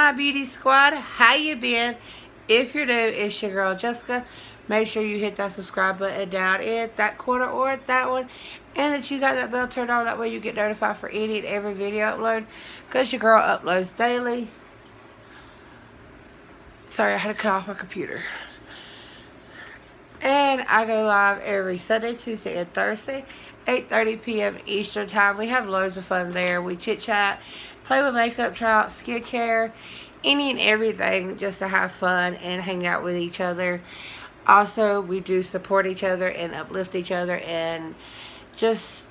my beauty squad? How you been? If you're new, it's your girl Jessica. Make sure you hit that subscribe button down in that corner or that one, and that you got that bell turned on. That way you get notified for any and every video upload, because your girl uploads daily. Sorry, I had to cut off my computer. And I go live every Sunday, Tuesday, and Thursday, 8:30 p.m. Eastern Time. We have loads of fun there. We chit-chat, play with makeup, try out skincare, any and everything, just to have fun and hang out with each other. Also, we do support each other and uplift each other and just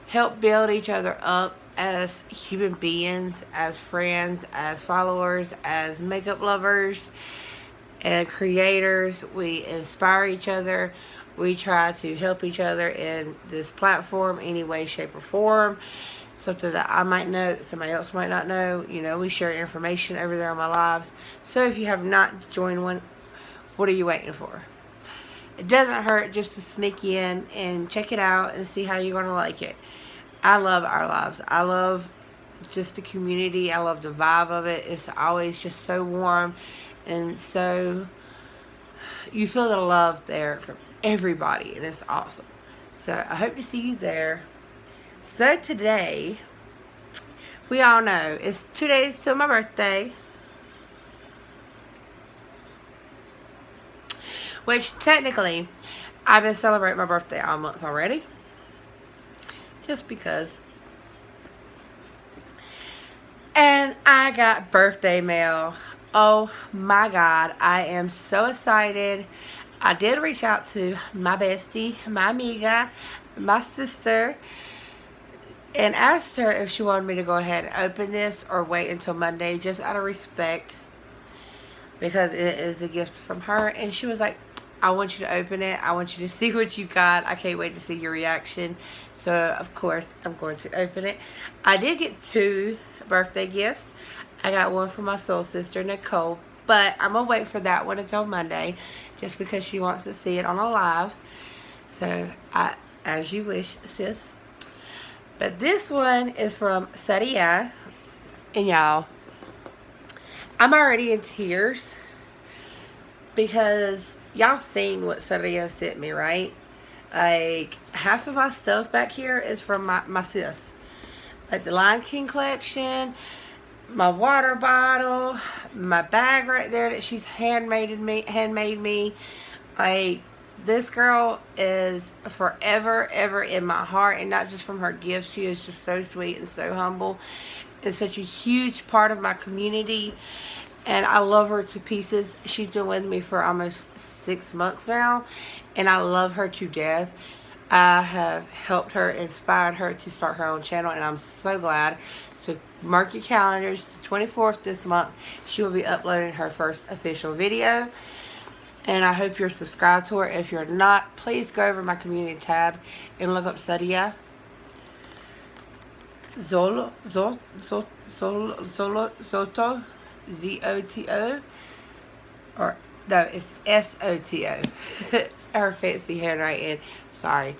help build each other up as human beings, as friends, as followers, as makeup lovers and creators. We inspire each other. We try to help each other in this platform any way, shape, or form. Something that I might know that somebody else might not know. You know, we share information over there on my lives. So if you have not joined one, what are you waiting for? It doesn't hurt just to sneak in and check it out and see how you're going to like it. I love our lives. I love just the community. I love the vibe of it. It's always just so warm. And so you feel the love there from everybody, and it's awesome. So I hope to see you there. So today, we all know it's 2 days till my birthday, which technically I've been celebrating my birthday all month already, just because. And I got birthday mail. Oh my God, I am so excited. I did reach out to my bestie, my amiga, my sister, and asked her if she wanted me to go ahead and open this or wait until Monday, just out of respect, because it is a gift from her. And she was like, I want you to open it. I want you to see what you got. I can't wait to see your reaction. So, of course, I'm going to open it. I did get 2 birthday gifts. I got one from my soul sister, Nicole, but I'm going to wait for that one until Monday, just because she wants to see it on a live. So, as you wish, sis. But this one is from Sadia, and y'all, I'm already in tears, because y'all seen what Sadia sent me, right? Like, half of my stuff back here is from my sis. Like the Lion King collection, my water bottle, my bag right there that she's handmade me. Like, this girl is forever, ever in my heart, and not just from her gifts. She is just so sweet and so humble, and such a huge part of my community, and I love her to pieces. She's been with me for almost 6 months now, and I love her to death. I have helped her, inspired her to start her own channel, and I'm so glad. So mark your calendars, the 24th this month, she will be uploading her first official video. And I hope you're subscribed to her. If you're not, please go over my community tab and look up Sadia Soto, Z-O-T-O, or no, it's S-O-T-O. Her fancy handwriting, sorry.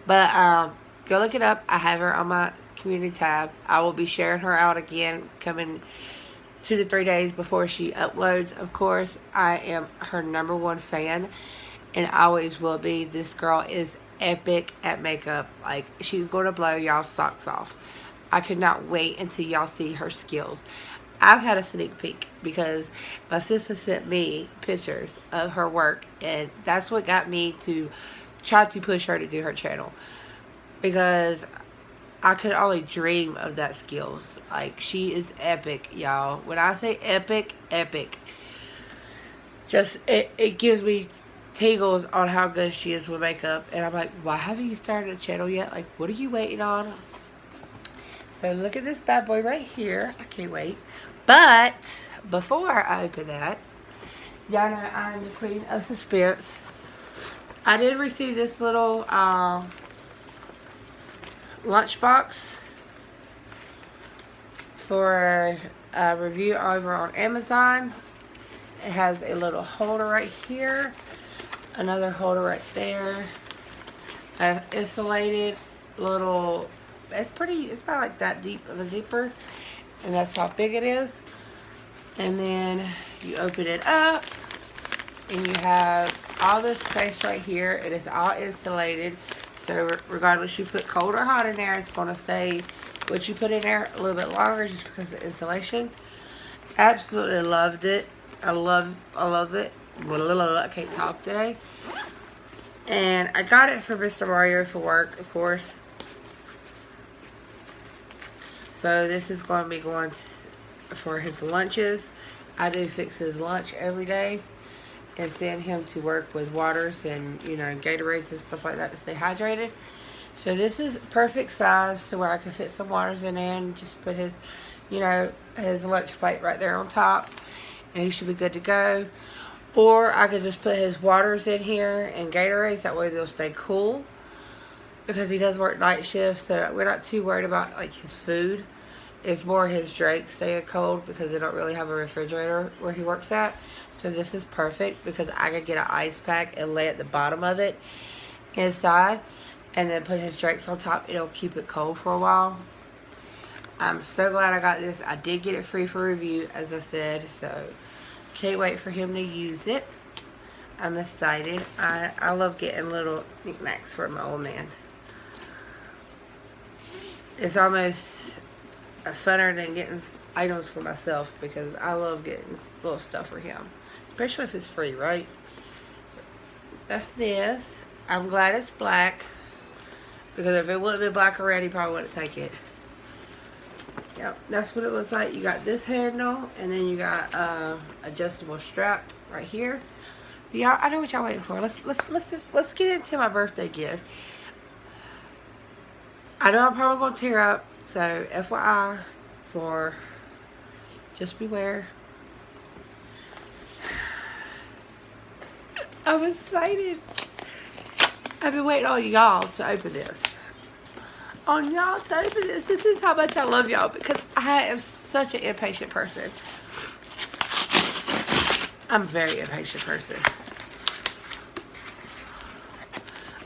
But go look it up. I have her on my community tab. I will be sharing her out again coming 2 to 3 days before she uploads. Of course, I am her #1 fan, and always will be. This girl is epic at makeup. Like, she's going to blow y'all's socks off. I could not wait until y'all see her skills. I've had a sneak peek because my sister sent me pictures of her work, and that's what got me to try to push her to do her channel, because I could only dream of that skills. Like, she is epic, y'all. When I say epic, epic. Just, it gives me tingles on how good she is with makeup. And I'm like, why haven't you started a channel yet? Like, what are you waiting on? So look at this bad boy right here. I can't wait. But before I open that, y'all know I'm the queen of suspense. I did receive this little lunchbox for a review over on Amazon. It has a little holder right here, another holder right there, insulated little, it's about like that deep of a zipper, And that's how big it is. And then you open it up and you have all this space right here. It is all insulated. So regardless you put cold or hot in there, it's going to stay what you put in there a little bit longer just because of the insulation. Absolutely loved it. I love it. I can't talk today. And I got it for Mr. Mario for work, of course. So this is going to be going for his lunches. I do fix his lunch every day and send him to work with waters and, you know, Gatorades and stuff like that to stay hydrated. So this is perfect size to where I can fit some waters in there and just put his, you know, his lunch plate right there on top. And he should be good to go. Or I could just put his waters in here and Gatorades. That way they'll stay cool. Because he does work night shift, so we're not too worried about like his food. It's more his drinks staying cold because they don't really have a refrigerator where he works at. So this is perfect because I could get an ice pack and lay at the bottom of it inside and then put his drinks on top. It'll keep it cold for a while. I'm so glad I got this. I did get it free for review, as I said, so can't wait for him to use it. I'm excited. I love getting little knickknacks for my old man. It's almost funner than getting items for myself because I love getting little stuff for him, especially if it's free, right? So that's this. I'm glad it's black because if it wouldn't be black already, probably wouldn't take it. Yep, that's what it looks like. You got this handle and then you got adjustable strap right here. But y'all, I know what y'all waiting for. Let's get into my birthday gift. I know I'm probably gonna tear up, so FYI, for just beware. I'm excited. I've been waiting on y'all to open this. On y'all to open this. This is how much I love y'all because I am such an impatient person. I'm a very impatient person.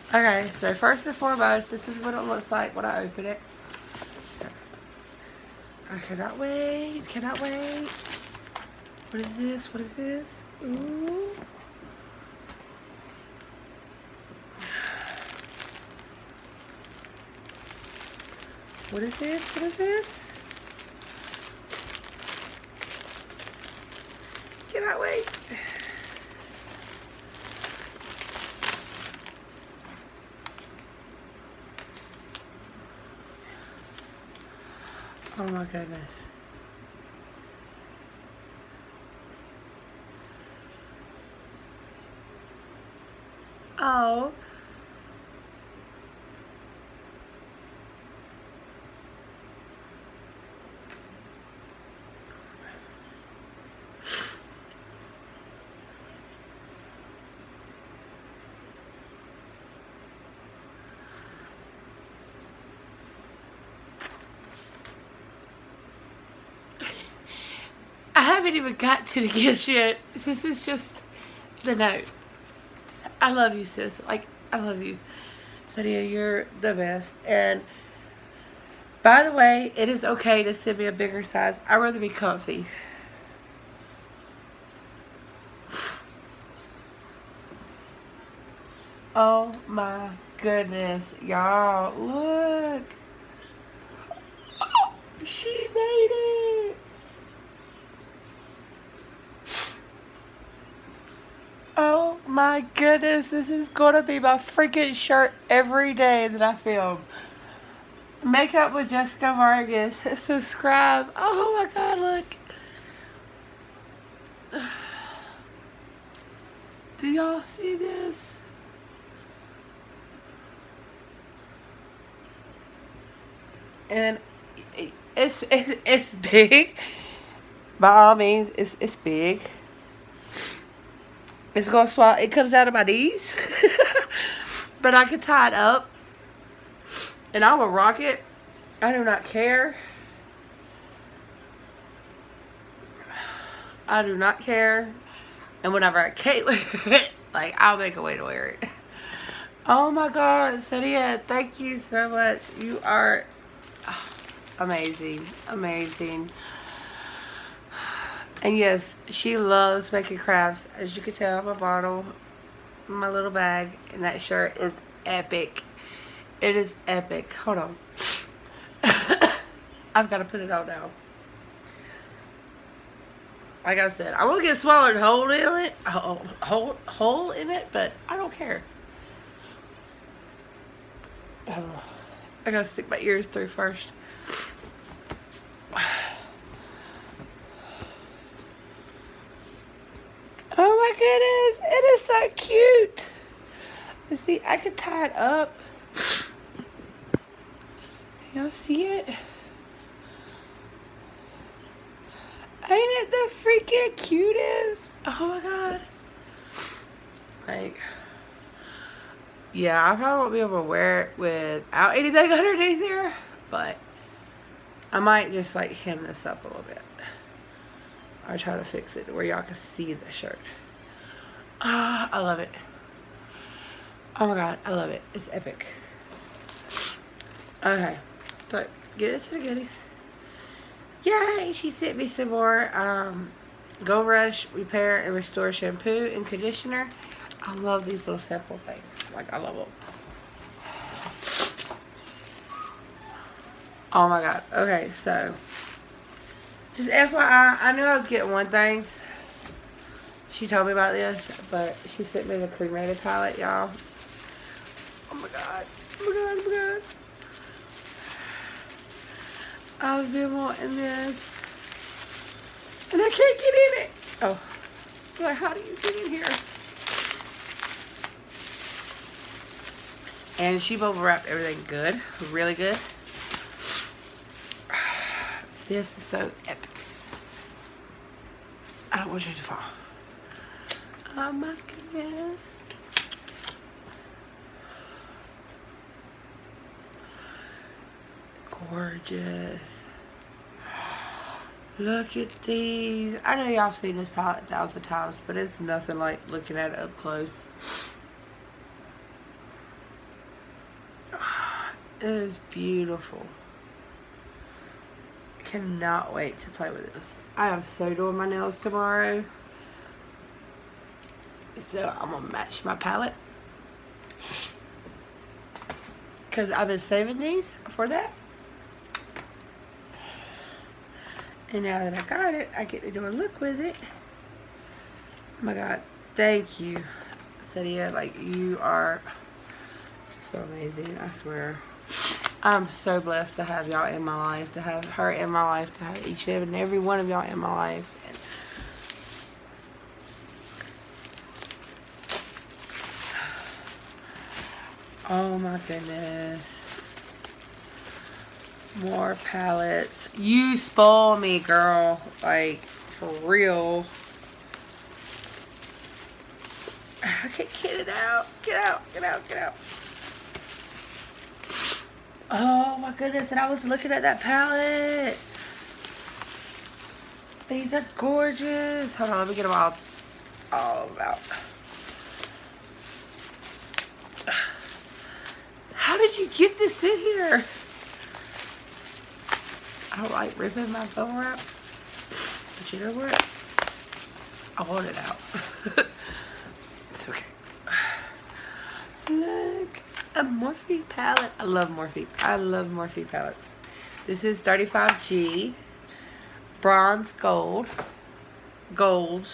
Okay, so first and foremost, this is what it looks like when I open it. I cannot wait, cannot wait. What is this? What is this? Ooh. What is this? What is this? Cannot wait. Oh my goodness. Oh. I haven't even got to the gifts yet. This is just the note. I love you, sis. Like, I love you. Sadia, you're the best. And by the way, it is okay to send me a bigger size. I'd rather be comfy. Oh my goodness. Y'all, look. Oh, she made it. Oh my goodness, this is gonna be my freaking shirt every day that I film. Makeup with Jessica Vargas. Subscribe. Oh my god, look. Do y'all see this? And it's big. By all means, it's big. It's gonna swallow. It comes down to my knees, but I can tie it up, and I will rock it. I do not care. I do not care. And whenever I can't wear it, like I'll make a way to wear it. Oh my God, Sadia, thank you so much. You are. amazing, amazing. And yes, she loves making crafts. As you can tell, my bottle, my little bag, and that shirt is epic. It is epic. Hold on. I've got to put it on now. Like I said, I'm gonna get swallowed whole in it, but I don't care. I gotta stick my ears through first. Oh my goodness, it is so cute. Let's see, I could tie it up. Y'all see it? Ain't it the freaking cutest? Oh my god. Like, yeah, I probably won't be able to wear it without anything underneath there, but I might just like hem this up a little bit. Or try to fix it where y'all can see the shirt. Ah, I love it. Oh my god, I love it. It's epic. Okay, so get it to the goodies. Yay! She sent me some more Go Rush Repair and Restore shampoo and conditioner. I love these little simple things. Like, I love them. Oh my god. Okay, so just FYI, I knew I was getting one thing. She told me about this, but she sent me the cremated palette, y'all. Oh my god. Oh my god, oh my god. I've been wanting this. And I can't get in it. Oh. Like, how do you get in here? And she bubble wrapped everything good. Really good. This is so epic. I don't want you to fall. Oh my goodness. Gorgeous. Look at these. I know y'all seen this palette 1,000 times, but it's nothing like looking at it up close. It is beautiful. Cannot wait to play with this. I am so doing my nails tomorrow. So I'm going to match my palette. Because I've been saving these for that. And now that I got it, I get to do a look with it. Oh my god. Thank you, Sadia. Like, you are so amazing. I swear. I'm so blessed to have y'all in my life. To have her in my life. To have each and every one of y'all in my life. And oh my goodness. More palettes. You spoil me, girl. Like, for real. I can't get it out. Get out, get out, get out. Oh my goodness. And I was looking at that palette. These are gorgeous. Hold on, let me get them all out. How did you get this in here? I don't like ripping my bubble wrap. But you know what? I want it out. It's okay. Look. A Morphe palette. I love Morphe. I love Morphe palettes. This is 35G. Bronze gold. Golds.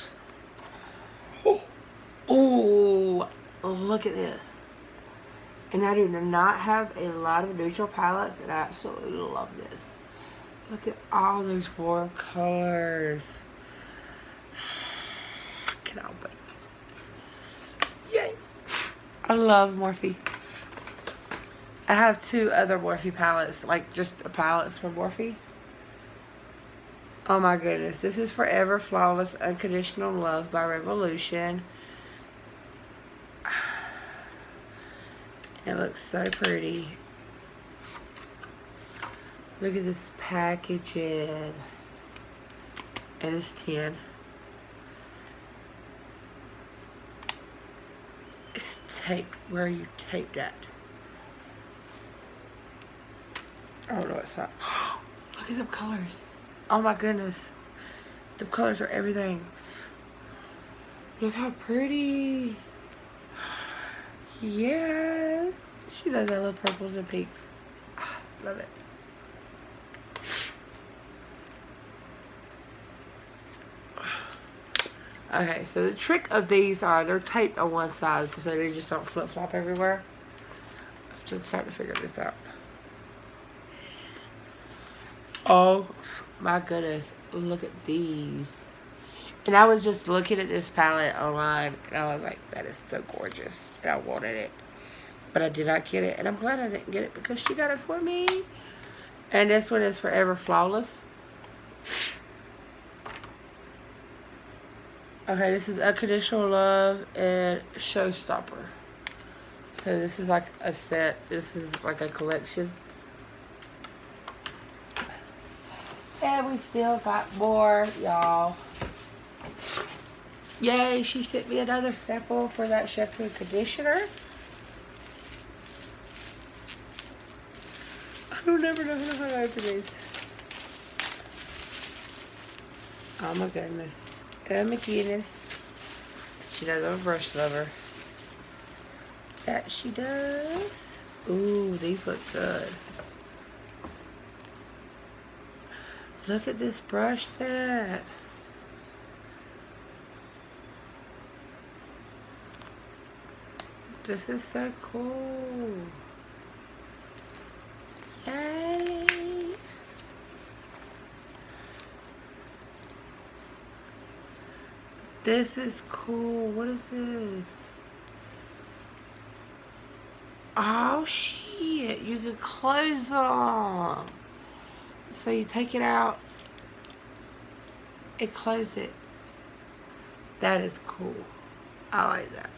Oh, look at this. And I do not have a lot of neutral palettes, and I absolutely love this. Look at all those warm colors. Cannot wait. Yay. I love Morphe. I have 2 other Morphe palettes, like just palettes from Morphe. Oh my goodness. This is Forever Flawless Unconditional Love by Revolution. It looks so pretty. Look at this packaging. It is 10. It's taped where you taped at. Oh no, it's not. Look at the colors. Oh my goodness. The colors are everything. Look how pretty. Yes. She does that little purples and pinks. Love it. Okay, so the trick of these are they're taped on one side so they just don't flip-flop everywhere. I'm just trying to figure this out. Oh my goodness, look at these. And I was just looking at this palette online and I was like, that is so gorgeous. And I wanted it. But I did not get it. And I'm glad I didn't get it because she got it for me. And this one is Forever Flawless. Okay, this is Unconditional Love and Showstopper. So this is like a set. This is like a collection. And we still got more, y'all. Yay, she sent me another sample for that shampoo and conditioner. I don't ever know how to open these. Oh my goodness. McGinnis. She does have a brush lover. That she does. Ooh, these look good. Look at this brush set. This is so cool. Yay. This is cool. What is this? Oh shit. You can close them. So you take it out and close it. That is cool. I like that.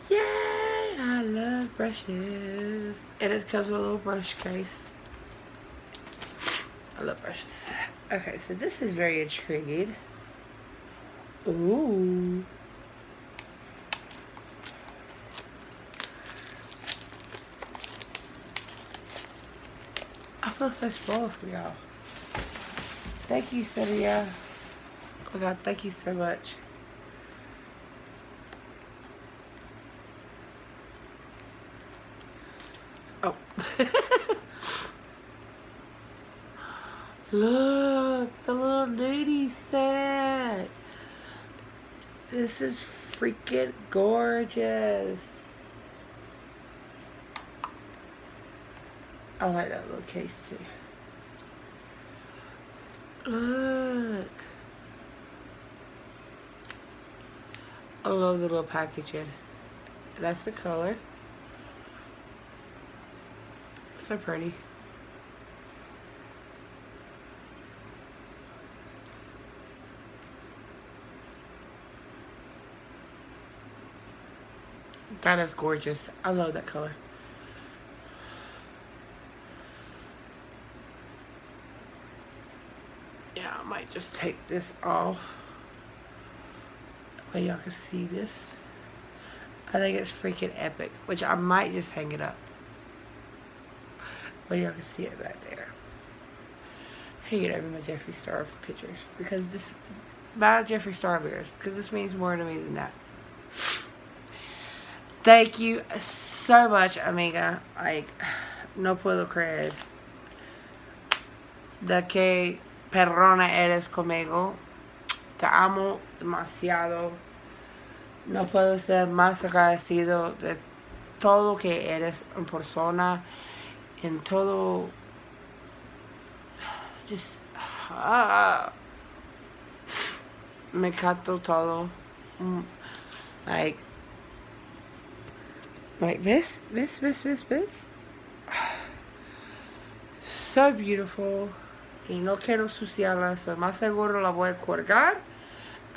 Yay! I love brushes. And it comes with a little brush case. I love brushes. Okay, so this is very intriguing. Ooh. I feel so spoiled for y'all. Thank you, Cynthia. Oh my God, thank you so much. Oh. Look, the little nudie set. This is freaking gorgeous. I like that little case too. Look. I love the little packaging. That's the color. So pretty. That is gorgeous. I love that color. Yeah, I might just take this off. That way y'all can see this. I think it's freaking epic. Which I might just hang it up. But y'all can see it right there. Hang it over my Jeffree Star pictures. Because this... My Jeffree Star beers. Because this means more to me than that. Thank you so much, amiga. Like, no puedo creer. De que perrona eres conmigo. Te amo demasiado. No puedo ser más agradecido de todo que eres en persona. En todo. Just. Me encantó todo. Like, this. So beautiful. Y no quiero suciarla, so más seguro la voy a colgar.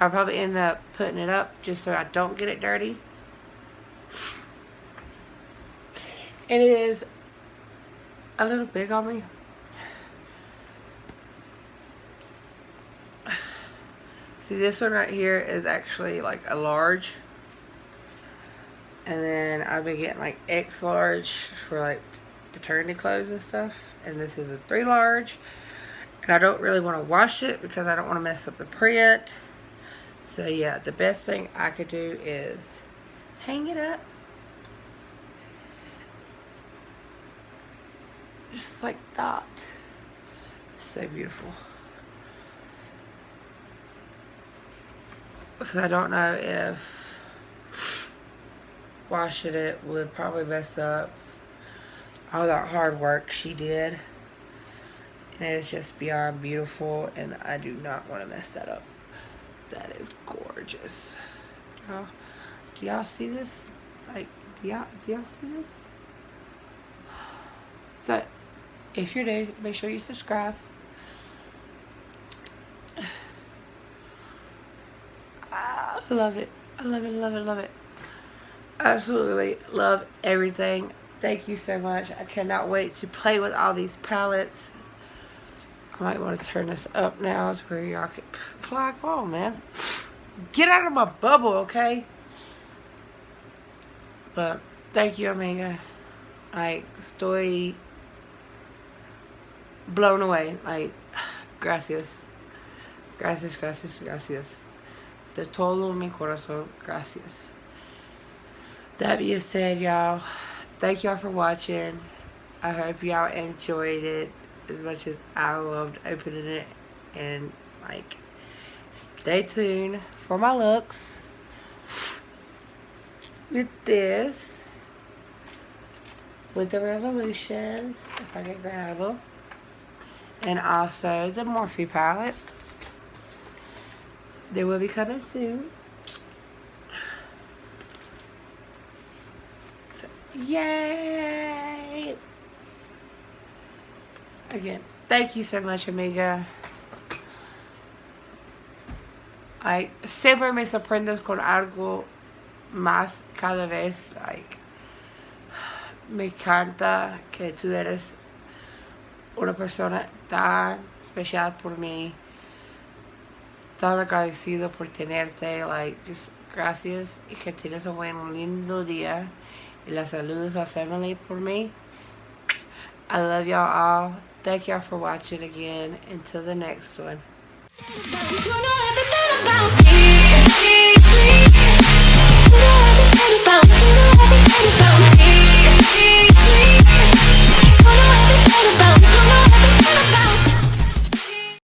I'll probably end up putting it up just so I don't get it dirty. And it is a little big on me. See, this one right here is actually like a large. And then I've been getting like X large for like paternity clothes and stuff. And this is a 3 large. And I don't really want to wash it because I don't want to mess up the print. So yeah, the best thing I could do is hang it up. Just like that. So beautiful. Because I don't know if washing it would probably mess up all that hard work she did. And it's just beyond beautiful, and I do not want to mess that up. That is gorgeous. Do y'all see this? Like, do y'all see this? So, if you're new, make sure you subscribe. I love it. I love it, love it, love it. Absolutely love everything. Thank you so much. I cannot wait to play with all these palettes. I might want to turn this up now to where y'all can fly. Come on, man. Get out of my bubble, okay? But thank you, Amiga. Like, estoy blown away. Like, gracias. Gracias, gracias, gracias. De todo mi corazón, gracias. That being said, y'all, thank y'all for watching. I hope y'all enjoyed it as much as I loved opening it. And, like, stay tuned for my looks with this, with the Revolutions, if I can grab them, and also the Morphe palette. They will be coming soon. So, yay! Again, thank you so much, Amiga. Like, siempre me sorprendes con algo más cada vez. Like, me encanta que tú eres una persona tan especial por mí. Tan agradecido por tenerte. Like, just gracias. Y que tienes un buen, lindo día. Y las saludos a family por mí. I love y'all all. Thank y'all for watching again. Until the next one. You know everything about me.